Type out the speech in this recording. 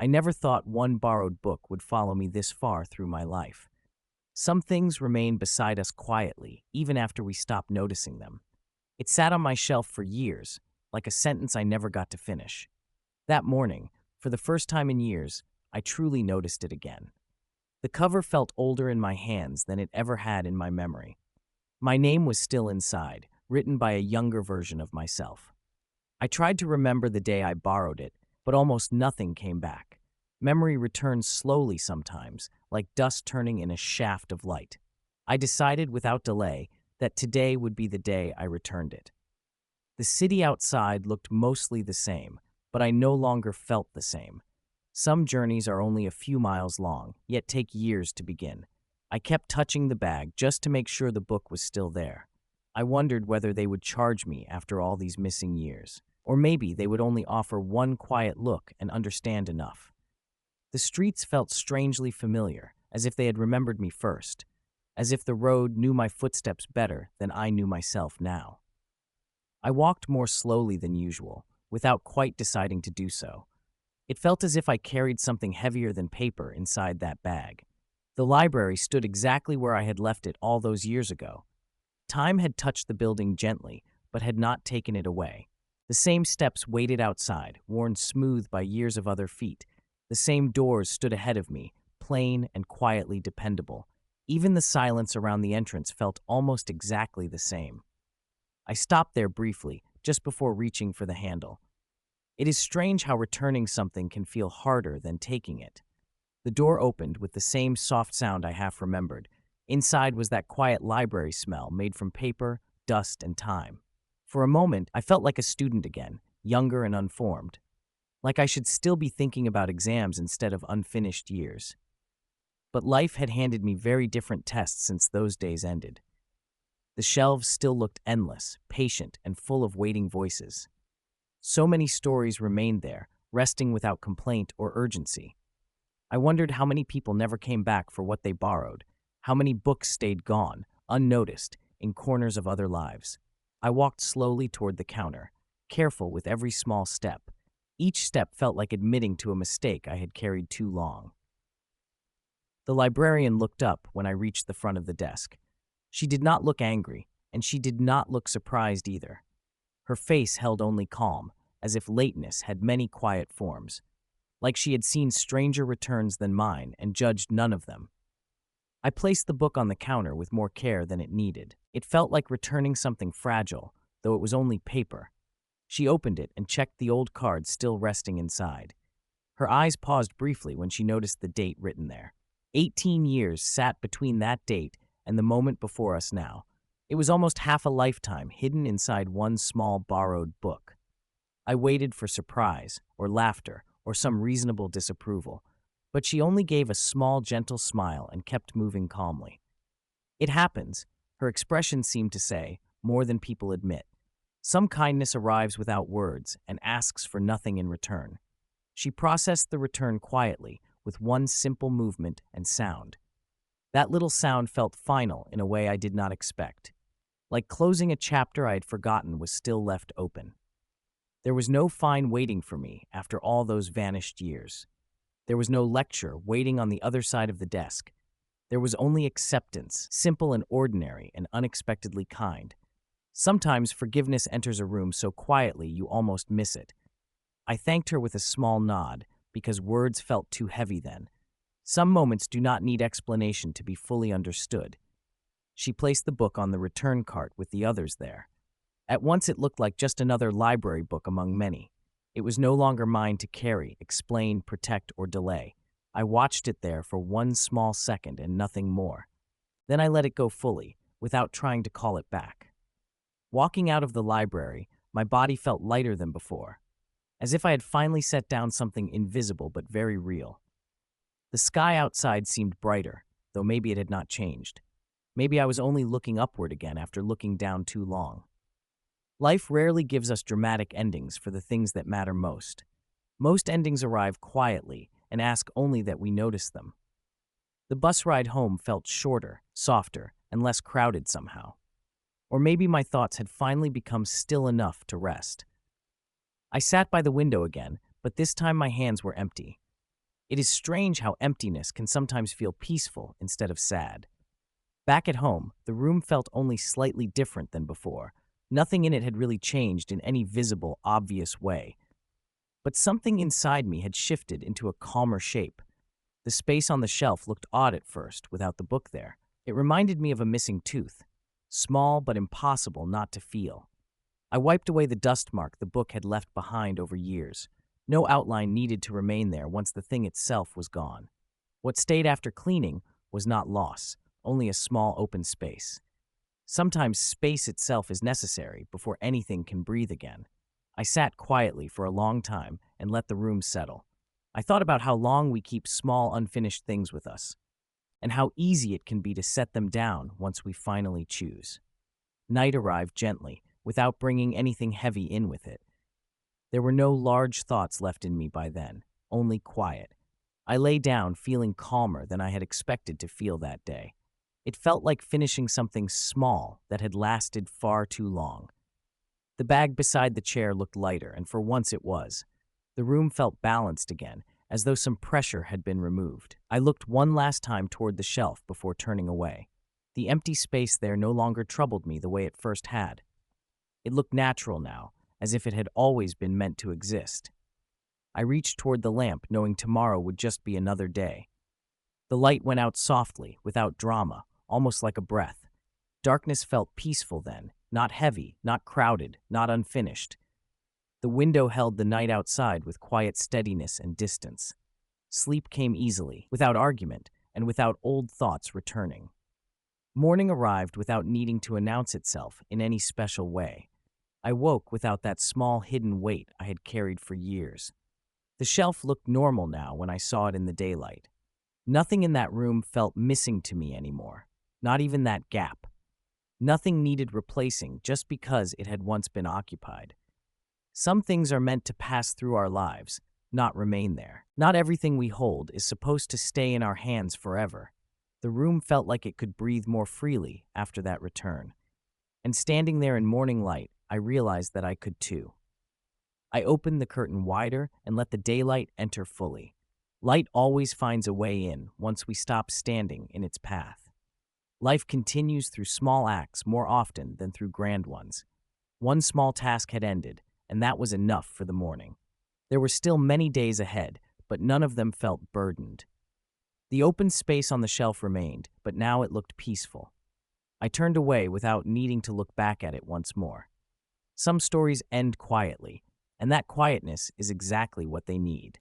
I never thought one borrowed book would follow me this far through my life. Some things remain beside us quietly, even after we stop noticing them. It sat on my shelf for years, like a sentence I never got to finish. That morning, for the first time in years, I truly noticed it again. The cover felt older in my hands than it ever had in my memory. My name was still inside, written by a younger version of myself. I tried to remember the day I borrowed it, but almost nothing came back. Memory returns slowly sometimes, like dust turning in a shaft of light. I decided without delay that today would be the day I returned it. The city outside looked mostly the same, but I no longer felt the same. Some journeys are only a few miles long, yet take years to begin. I kept touching the bag just to make sure the book was still there. I wondered whether they would charge me after all these missing years, or maybe they would only offer one quiet look and understand enough. The streets felt strangely familiar, as if they had remembered me first, as if the road knew my footsteps better than I knew myself now. I walked more slowly than usual, without quite deciding to do so. It felt as if I carried something heavier than paper inside that bag. The library stood exactly where I had left it all those years ago. Time had touched the building gently, but had not taken it away. The same steps waited outside, worn smooth by years of other feet. The same doors stood ahead of me, plain and quietly dependable. Even the silence around the entrance felt almost exactly the same. I stopped there briefly, just before reaching for the handle. It is strange how returning something can feel harder than taking it. The door opened with the same soft sound I half remembered. Inside was that quiet library smell made from paper, dust, and time. For a moment, I felt like a student again, younger and unformed. Like I should still be thinking about exams instead of unfinished years. But life had handed me very different tests since those days ended. The shelves still looked endless, patient, and full of waiting voices. So many stories remained there, resting without complaint or urgency. I wondered how many people never came back for what they borrowed, how many books stayed gone, unnoticed, in corners of other lives. I walked slowly toward the counter, careful with every small step. Each step felt like admitting to a mistake I had carried too long. The librarian looked up when I reached the front of the desk. She did not look angry, and she did not look surprised either. Her face held only calm, as if lateness had many quiet forms, like she had seen stranger returns than mine and judged none of them. I placed the book on the counter with more care than it needed. It felt like returning something fragile, though it was only paper. She opened it and checked the old card still resting inside. Her eyes paused briefly when she noticed the date written there. 18 years sat between that date and the moment before us now. It was almost half a lifetime hidden inside one small borrowed book. I waited for surprise, or laughter, or some reasonable disapproval, but she only gave a small, gentle smile and kept moving calmly. It happens, her expression seemed to say, more than people admit. Some kindness arrives without words and asks for nothing in return. She processed the return quietly, with one simple movement and sound. That little sound felt final in a way I did not expect. Like closing a chapter I had forgotten was still left open. There was no fine waiting for me after all those vanished years. There was no lecture waiting on the other side of the desk. There was only acceptance, simple and ordinary and unexpectedly kind. Sometimes forgiveness enters a room so quietly you almost miss it. I thanked her with a small nod, because words felt too heavy then. Some moments do not need explanation to be fully understood. She placed the book on the return cart with the others there. At once it looked like just another library book among many. It was no longer mine to carry, explain, protect, or delay. I watched it there for one small second and nothing more. Then I let it go fully, without trying to call it back. Walking out of the library, my body felt lighter than before, as if I had finally set down something invisible but very real. The sky outside seemed brighter, though maybe it had not changed. Maybe I was only looking upward again after looking down too long. Life rarely gives us dramatic endings for the things that matter most. Most endings arrive quietly and ask only that we notice them. The bus ride home felt shorter, softer, and less crowded somehow. Or maybe my thoughts had finally become still enough to rest. I sat by the window again, but this time my hands were empty. It is strange how emptiness can sometimes feel peaceful instead of sad. Back at home, the room felt only slightly different than before. Nothing in it had really changed in any visible, obvious way. But something inside me had shifted into a calmer shape. The space on the shelf looked odd at first, without the book there. It reminded me of a missing tooth, small but impossible not to feel. I wiped away the dust mark the book had left behind over years. No outline needed to remain there once the thing itself was gone. What stayed after cleaning was not loss, only a small open space. Sometimes space itself is necessary before anything can breathe again. I sat quietly for a long time and let the room settle. I thought about how long we keep small, unfinished things with us, and how easy it can be to set them down once we finally choose. Night arrived gently, without bringing anything heavy in with it. There were no large thoughts left in me by then, only quiet. I lay down feeling calmer than I had expected to feel that day. It felt like finishing something small that had lasted far too long. The bag beside the chair looked lighter, and for once it was. The room felt balanced again, as though some pressure had been removed. I looked one last time toward the shelf before turning away. The empty space there no longer troubled me the way it first had. It looked natural now, as if it had always been meant to exist. I reached toward the lamp, knowing tomorrow would just be another day. The light went out softly, without drama, almost like a breath. Darkness felt peaceful then, not heavy, not crowded, not unfinished. The window held the night outside with quiet steadiness and distance. Sleep came easily, without argument, and without old thoughts returning. Morning arrived without needing to announce itself in any special way. I woke without that small hidden weight I had carried for years. The shelf looked normal now when I saw it in the daylight. Nothing in that room felt missing to me anymore, not even that gap. Nothing needed replacing just because it had once been occupied. Some things are meant to pass through our lives, not remain there. Not everything we hold is supposed to stay in our hands forever. The room felt like it could breathe more freely after that return. And standing there in morning light, I realized that I could too. I opened the curtain wider and let the daylight enter fully. Light always finds a way in once we stop standing in its path. Life continues through small acts more often than through grand ones. One small task had ended, and that was enough for the morning. There were still many days ahead, but none of them felt burdened. The open space on the shelf remained, but now it looked peaceful. I turned away without needing to look back at it once more. Some stories end quietly, and that quietness is exactly what they need.